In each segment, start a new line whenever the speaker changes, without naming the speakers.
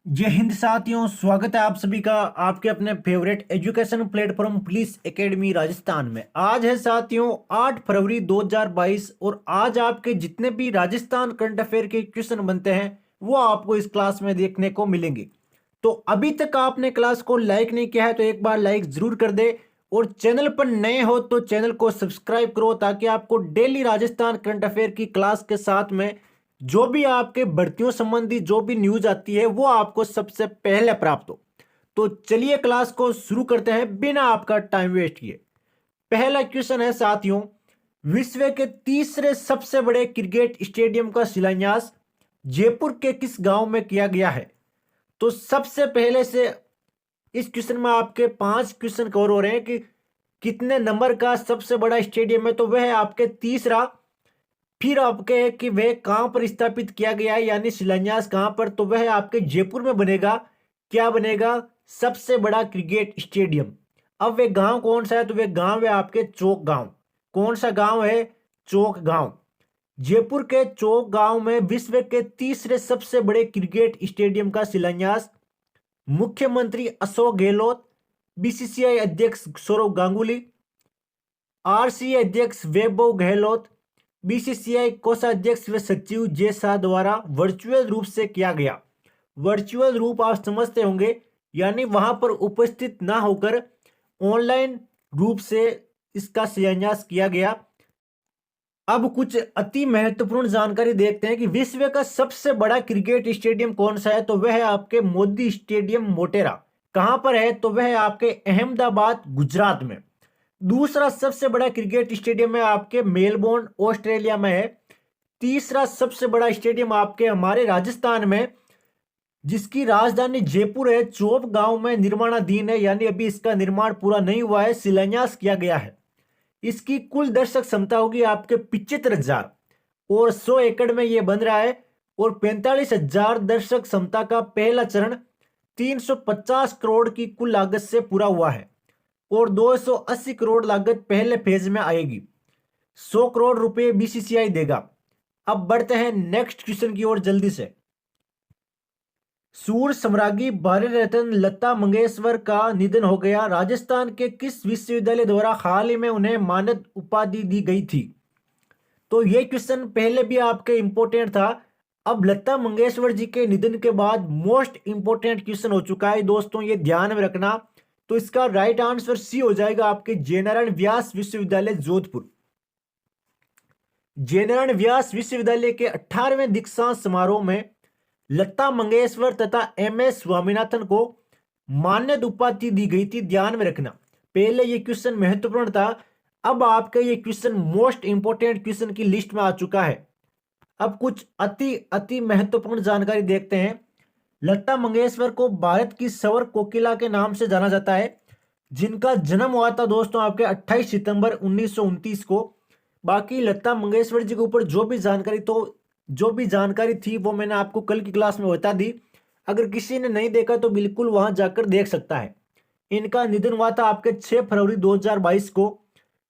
जय हिंद साथियों, स्वागत है आप सभी का आपके अपने favourite education platform police academy Rajasthan में। आज है साथियों 8 फरवरी 2022 और आज आपके जितने भी राजस्थान करंट अफेयर के क्वेश्चन बनते हैं वो आपको इस क्लास में देखने को मिलेंगे। तो अभी तक आपने क्लास को लाइक नहीं किया है तो एक बार लाइक जरूर कर दे और चैनल पर नए हो तो चैनल को सब्सक्राइब करो ताकि आपको डेली राजस्थान करंट अफेयर की क्लास के साथ में जो भी आपके भर्तियों संबंधी जो भी न्यूज आती है वो आपको सबसे पहले प्राप्त हो। तो चलिए क्लास को शुरू करते हैं बिना आपका टाइम वेस्ट किए। पहला क्वेश्चन है साथियों, विश्व के तीसरे सबसे बड़े क्रिकेट स्टेडियम का शिलान्यास जयपुर के किस गांव में किया गया है? तो सबसे पहले से इस क्वेश्चन में आपके 5 क्वेश्चन कवर हो रहे हैं कि कितने नंबर का सबसे बड़ा स्टेडियम है, तो वह है आपके तीसरा। फिर आपके है कि वह कहां पर स्थापित किया गया है यानी शिलान्यास कहां पर, तो वह आपके जयपुर में बनेगा। क्या बनेगा? सबसे बड़ा क्रिकेट स्टेडियम। अब वह गांव कौन सा है, तो वह गांव है आपके चौक गांव। कौन सा गांव है? चौक गांव। जयपुर के चौक गांव में विश्व के तीसरे सबसे बड़े क्रिकेट स्टेडियम का शिलान्यास मुख्यमंत्री अशोक गहलोत, बीसीसीआई अध्यक्ष सौरव गांगुली, आरसीए अध्यक्ष वैभव गहलोत, बीसीसीआई कोषाध्यक्ष व सचिव जे शाह द्वारा वर्चुअल रूप से किया गया। वर्चुअल रूप आप समझते होंगे यानी वहां पर उपस्थित ना होकर ऑनलाइन रूप से इसका शिलान्यास किया गया। अब कुछ अति महत्वपूर्ण जानकारी देखते हैं कि विश्व का सबसे बड़ा क्रिकेट स्टेडियम कौन सा है, तो वह है आपके मोदी स्टेडियम मोटेरा। कहां पर है? तो वह है आपके अहमदाबाद गुजरात में। दूसरा सबसे बड़ा क्रिकेट स्टेडियम है आपके मेलबोर्न ऑस्ट्रेलिया में है। तीसरा सबसे बड़ा स्टेडियम आपके हमारे राजस्थान में जिसकी राजधानी जयपुर है, चौप गांव में निर्माणाधीन है यानी अभी इसका निर्माण पूरा नहीं हुआ है, शिलान्यास किया गया है। इसकी कुल दर्शक क्षमता होगी आपके 75,000 और 100 एकड़ में यह बन रहा है और 45,000 दर्शक क्षमता का पहला चरण 350 करोड़ की कुल लागत से पूरा हुआ है और 280 करोड़ लागत पहले फेज में आएगी। 100 करोड़ रुपए बीसीसीआई देगा। अब बढ़ते हैं नेक्स्ट क्वेश्चन की ओर जल्दी से। सूर सम्राज्ञी भारत रत्न लता मंगेशकर का निधन हो गया। राजस्थान के किस विश्वविद्यालय द्वारा हाल ही में उन्हें मानद उपाधि दी गई थी? तो ये क्वेश्चन पहले भी आपके इंपॉर्टेंट था। अब लता मंगेशकर जी के निधन के बाद मोस्ट इंपॉर्टेंट क्वेश्चन हो चुका है दोस्तों, ये ध्यान में रखना। तो इसका राइट आंसर सी हो जाएगा आपके जयनारायण व्यास विश्वविद्यालय जोधपुर। जयनारायण व्यास विश्वविद्यालय के 18वें दीक्षांत समारोह में लता मंगेशकर तथा एम एस स्वामीनाथन को मान्यद उपाधि दी गई थी, ध्यान में रखना। पहले ये क्वेश्चन महत्वपूर्ण था, अब आपका ये क्वेश्चन मोस्ट इंपोर्टेंट क्वेश्चन की लिस्ट में आ चुका है। अब कुछ अति अति महत्वपूर्ण जानकारी देखते हैं। लता मंगेशकर को भारत की स्वर कोकिला के नाम से जाना जाता है, जिनका जन्म हुआ था दोस्तों आपके 28 सितंबर 1929 को। बाकी लता मंगेशकर जी के ऊपर जो भी जानकारी थी वो मैंने आपको कल की क्लास में बता दी। अगर किसी ने नहीं देखा तो बिल्कुल वहां जाकर देख सकता है। इनका निधन हुआ था आपके 6 फरवरी 2022 को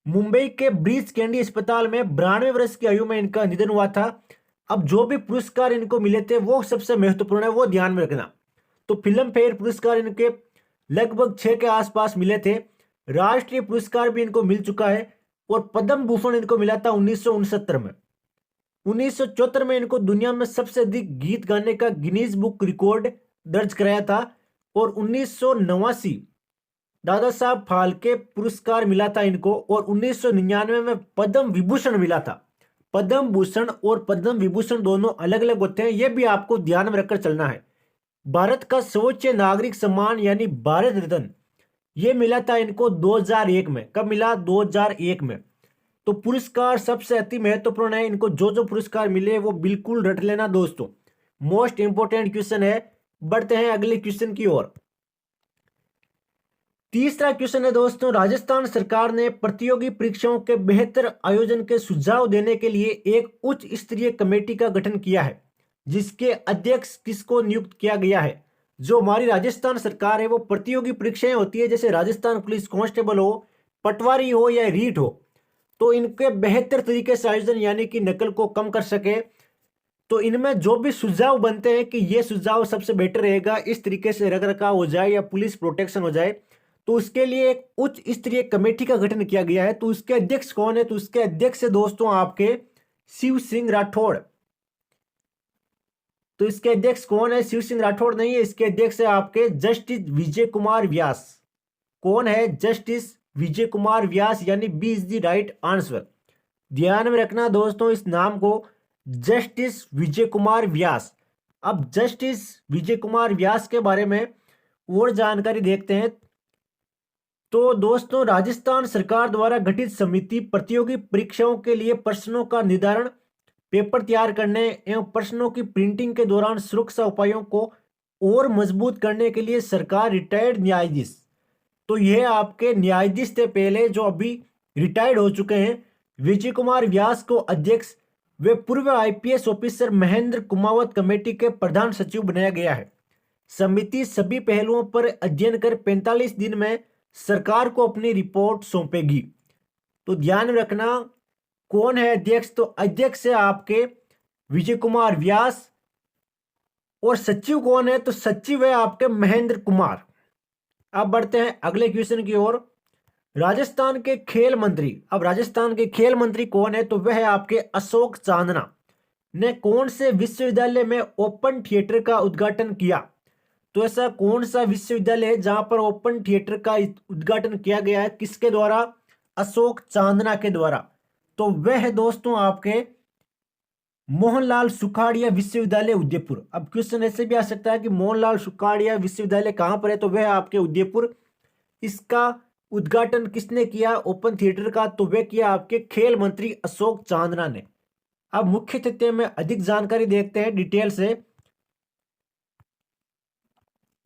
मुंबई के ब्रीच कैंडी अस्पताल में। 92 वर्ष की आयु में इनका निधन हुआ था। अब जो भी पुरस्कार इनको मिले थे वो सबसे महत्वपूर्ण है, वो ध्यान में रखना। तो फिल्म फेयर पुरस्कार इनके लगभग 6 के आसपास मिले थे। राष्ट्रीय पुरस्कार भी इनको मिल चुका है और पद्म भूषण इनको मिला था 1969 में। 1974 में इनको दुनिया में सबसे अधिक गीत गाने का गिनीज बुक रिकॉर्ड दर्ज कराया था और 1989 दादा साहब फाल्के पुरस्कार मिला था इनको और 1999 में पद्म विभूषण मिला था। पद्म भूषण और पद्म विभूषण दोनों अलग अलग होते हैं, यह भी आपको ध्यान में रखकर चलना है। भारत का सर्वोच्च नागरिक सम्मान यानी भारत रत्न यह मिला था इनको 2001 में। कब मिला? 2001 में। तो पुरस्कार सबसे अति महत्वपूर्ण है, इनको जो जो पुरस्कार मिले वो बिल्कुल रट लेना दोस्तों, मोस्ट इंपोर्टेंट क्वेश्चन है। बढ़ते हैं अगले क्वेश्चन की ओर। तीसरा क्वेश्चन है दोस्तों, राजस्थान सरकार ने प्रतियोगी परीक्षाओं के बेहतर आयोजन के सुझाव देने के लिए एक उच्च स्तरीय कमेटी का गठन किया है, जिसके अध्यक्ष किसको नियुक्त किया गया है? जो हमारी राजस्थान सरकार है वो प्रतियोगी परीक्षाएं होती है, जैसे राजस्थान पुलिस कांस्टेबल हो, पटवारी हो या रीट हो, तो इनके बेहतर तरीके से आयोजन यानी कि नकल को कम कर सके तो इनमें जो भी सुझाव बनते हैं कि ये सुझाव सबसे बेटर रहेगा, इस तरीके से रख रखाव हो जाए या पुलिस प्रोटेक्शन हो जाए, तो उसके लिए एक उच्च स्तरीय कमेटी का गठन किया गया है। तो उसके अध्यक्ष कौन है? तो उसके अध्यक्ष है दोस्तों आपके शिव सिंह राठौड़। तो इसके अध्यक्ष कौन है? शिव सिंह राठौड़ नहीं है, इसके अध्यक्ष है आपके जस्टिस विजय कुमार व्यास। कौन है? जस्टिस विजय कुमार व्यास, यानी B is the right answer. ध्यान में रखना दोस्तों इस नाम को, जस्टिस विजय कुमार व्यास। अब जस्टिस विजय कुमार व्यास के बारे में और जानकारी देखते हैं। तो दोस्तों राजस्थान सरकार द्वारा गठित समिति प्रतियोगी परीक्षाओं के लिए प्रश्नों का निर्धारण, पेपर तैयार करने एवं प्रश्नों की प्रिंटिंग के दौरान सुरक्षा उपायों को और मजबूत करने के लिए सरकार रिटायर्ड न्यायाधीश, तो यह आपके न्यायाधीश थे पहले जो अभी रिटायर्ड हो चुके हैं, विजय कुमार व्यास को अध्यक्ष वे पूर्व IPS officer Mahendra Kumawat committee के प्रधान सचिव बनाया गया है। समिति सभी पहलुओं पर अध्ययन कर 45 दिन में सरकार को अपनी रिपोर्ट सौंपेगी। तो ध्यान रखना कौन है अध्यक्ष? तो अध्यक्ष है आपके विजय कुमार व्यास, और सचिव कौन है? तो सचिव है आपके महेंद्र कुमार। अब बढ़ते हैं अगले क्वेश्चन की ओर। राजस्थान के खेल मंत्री, अब राजस्थान के खेल मंत्री कौन है? तो वह है आपके अशोक चांदना ने कौन से विश्वविद्यालय में ओपन थिएटर का उद्घाटन किया? तो ऐसा कौन सा विश्वविद्यालय है जहां पर ओपन थिएटर का उद्घाटन किया गया है? किसके द्वारा? अशोक चांदना के द्वारा। तो वह है दोस्तों आपके मोहनलाल सुखाड़िया विश्वविद्यालय उदयपुर। अब क्वेश्चन ऐसे भी आ सकता है कि मोहनलाल सुखाड़िया विश्वविद्यालय कहां पर है? तो वह आपके उदयपुर। इसका उद्घाटन किसने किया ओपन थिएटर का? तो वह किया आपके खेल मंत्री अशोक चांदना ने। अब मुख्य तथ्य में अधिक जानकारी देखते हैं डिटेल से।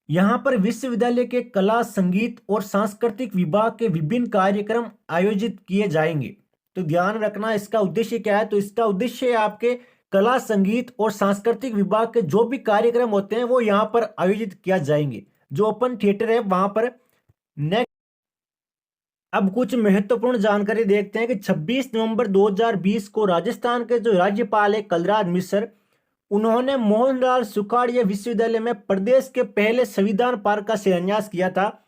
यहां पर विश्वविद्यालय के कला, संगीत और सांस्कृतिक विभाग के विभिन्न कार्यक्रम आयोजित किए जाएंगे। तो ध्यान रखना इसका उद्देश्य क्या है? तो इसका उद्देश्य है आपके कला, संगीत और सांस्कृतिक विभाग के जो भी कार्यक्रम होते हैं वो यहां पर आयोजित किया जाएंगे, जो ओपन थिएटर है वहां पर। नेक्स्ट, अब कुछ महत्वपूर्ण जानकारी देखते हैं कि 26 नवंबर 2020 को राजस्थान के जो राज्यपाल है कलराज मिश्र, उन्होंने मोहनलाल सुखाड़िया विश्वविद्यालय में प्रदेश के पहले संविधान पार्क का शिलान्यास किया था।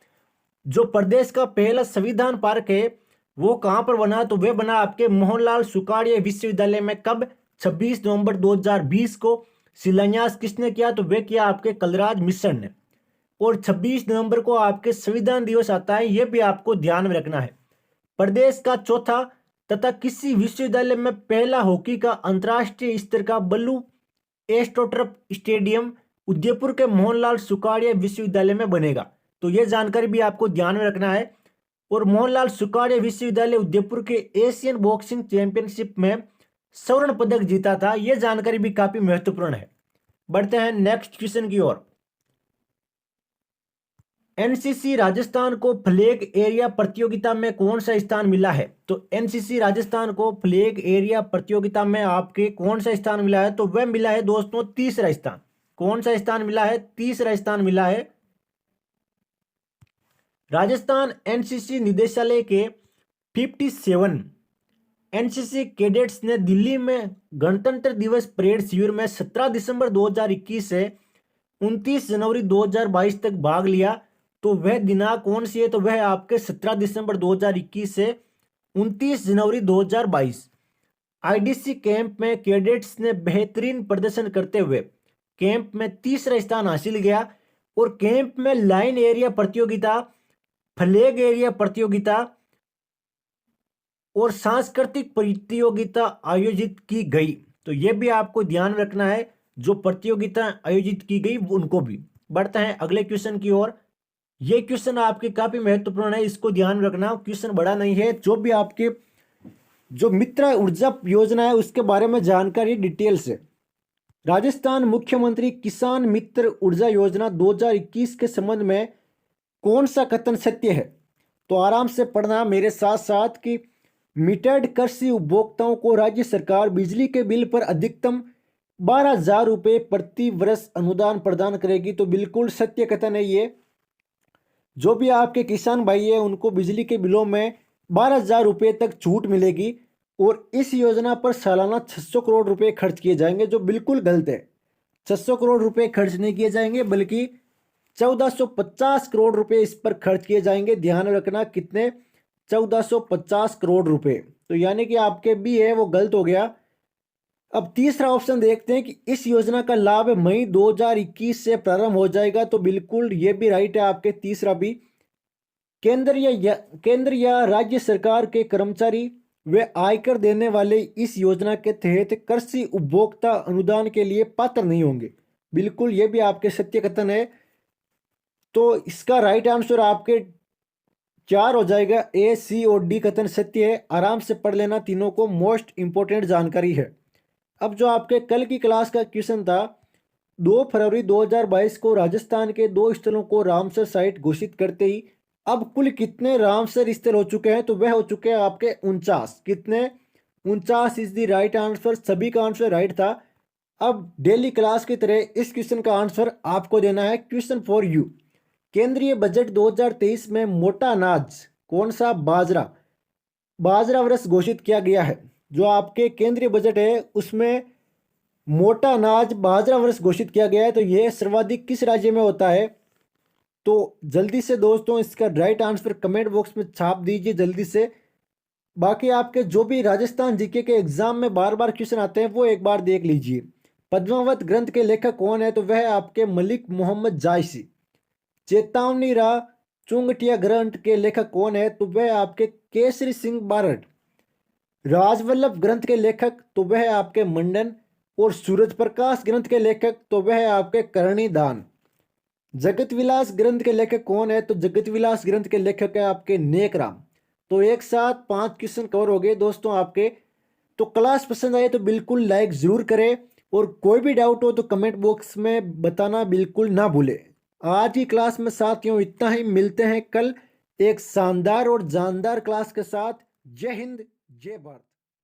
जो प्रदेश का पहला संविधान पार्क है वो कहां पर बना? तो वह बना आपके मोहनलाल सुखाड़िया विश्वविद्यालय में। कब? 26 नवंबर 2020 को। शिलान्यास किसने किया? तो वह किया आपके कलराज मिश्र ने। और 26 नवंबर को आपके संविधान दिवस आता है, यह भी आपको ध्यान में रखना है। प्रदेश का चौथा तथा किसी विश्वविद्यालय में पहला हॉकी का अंतर्राष्ट्रीय स्तर का बल्लू एस्ट्रोटर्फ स्टेडियम उदयपुर के मोहनलाल सुखाड़िया विश्वविद्यालय में बनेगा। तो यह जानकारी भी आपको ध्यान में रखना है। और मोहनलाल सुखाड़िया विश्वविद्यालय उदयपुर के एशियन बॉक्सिंग चैंपियनशिप में स्वर्ण पदक जीता था, यह जानकारी भी काफी महत्वपूर्ण है। बढ़ते हैं नेक्स्ट क्वेश्चन की ओर। एनसीसी राजस्थान को फ्लैग एरिया प्रतियोगिता में कौन सा स्थान मिला है? तो एनसीसी राजस्थान को फ्लैग एरिया प्रतियोगिता में आपके कौन सा स्थान मिला है? तो वह मिला है दोस्तों तीसरा स्थान। कौन सा स्थान मिला है? तीसरा स्थान मिला है। राजस्थान एनसीसी निदेशालय के 57 एनसीसी कैडेट्स ने दिल्ली में गणतंत्र दिवस परेड शिविर में 17 दिसंबर 2021 से 29 जनवरी 2022 तक भाग लिया। तो वह दिनांक कौन सी है? तो वह आपके 17 दिसंबर 2021 से 29 जनवरी 2022। आईडीसी कैंप में कैडेट्स ने बेहतरीन प्रदर्शन करते हुए कैंप में तीसरा स्थान हासिल किया। और कैंप में लाइन एरिया प्रतियोगिता, फ्लैग एरिया प्रतियोगिता और सांस्कृतिक प्रतियोगिता आयोजित की गई। तो यह भी आपको ध्यान रखना है, जो प्रतियोगिता आयोजित की गई उनको भी। बढ़ते हैं अगले क्वेश्चन की ओर। ये क्वेश्चन आपके काफी महत्वपूर्ण है, इसको ध्यान रखना। क्वेश्चन बड़ा नहीं है, जो भी आपके जो मित्र ऊर्जा योजना है उसके बारे में जानकारी डिटेल से। राजस्थान मुख्यमंत्री किसान मित्र ऊर्जा योजना 2021 के संबंध में कौन सा कथन सत्य है? तो आराम से पढ़ना मेरे साथ साथ कि मीटर्ड कृषि उपभोक्ताओं को राज्य सरकार बिजली के बिल पर अधिकतम 12,000 रुपये प्रति वर्ष अनुदान प्रदान करेगी। तो बिल्कुल सत्य कथन है ये। जो भी आपके किसान भाई है उनको बिजली के बिलों में 12,000 रुपये तक छूट मिलेगी। और इस योजना पर सालाना 600 करोड़ रुपए खर्च किए जाएंगे, जो बिल्कुल गलत है। 600 करोड़ रुपए खर्च नहीं किए जाएंगे, बल्कि 1450 करोड़ रुपए इस पर खर्च किए जाएंगे। ध्यान रखना, कितने? 1450 करोड़ रुपए। तो यानी कि आपके भी है वो गलत हो गया। अब तीसरा ऑप्शन देखते हैं कि इस योजना का लाभ मई 2021 से प्रारंभ हो जाएगा। तो बिल्कुल ये भी राइट है आपके, तीसरा भी। केंद्र या राज्य सरकार के कर्मचारी वे आयकर देने वाले इस योजना के तहत कृषि उपभोक्ता अनुदान के लिए पात्र नहीं होंगे। बिल्कुल ये भी आपके सत्य कथन है। तो इसका राइट आंसर आपके 4 हो जाएगा। ए, सी और डी कथन सत्य है। आराम से पढ़ लेना, तीनों को मोस्ट इंपोर्टेंट जानकारी है। अब जो आपके कल की क्लास का क्वेश्चन था, 2 फरवरी 2022 को राजस्थान के 2 स्थलों को रामसर साइट घोषित करते ही अब कुल कितने रामसर स्थल हो चुके हैं? तो वह हो चुके हैं आपके 49। कितने? 49 इज द राइट आंसर। सभी का आंसर राइट था। अब डेली क्लास की तरह इस क्वेश्चन का आंसर आपको देना है। क्वेश्चन फॉर यू, केंद्रीय बजट 2023 में मोटा अनाज कौन सा बाजरा वर्ष घोषित किया गया है? जो आपके केंद्रीय बजट है उसमें मोटा अनाज बाजरा वर्ष घोषित किया गया है। तो यह सर्वाधिक किस राज्य में होता है? तो जल्दी से दोस्तों इसका राइट आंसर कमेंट बॉक्स में छाप दीजिए जल्दी से। बाकी आपके जो भी राजस्थान जीके के एग्जाम में बार बार क्वेश्चन आते हैं वो एक बार देख लीजिए। पद्मावत ग्रंथ के लेखक कौन है? तो वह आपके मलिक मोहम्मद जायसी। चेतावनी राह चुंगटिया ग्रंथ के लेखक कौन है? तो वह आपके केसरी सिंह बारड। राजवल्लभ ग्रंथ के लेखक तो वह आपके मंडन। और सूरज प्रकाश ग्रंथ के लेखक तो वह आपके करणी दान। जगत विलास ग्रंथ के लेखक कौन है? तो जगत विलास ग्रंथ के लेखक है आपके नेक राम। तो एक साथ 5 क्वेश्चन कवर हो गए दोस्तों आपके। तो क्लास पसंद आए तो बिल्कुल लाइक जरूर करें, और कोई भी डाउट हो तो कमेंट बॉक्स में बताना बिल्कुल ना भूलें। आज की क्लास में साथियों इतना ही। मिलते हैं कल एक शानदार और जानदार क्लास के साथ। जय हिंद, जय भारत।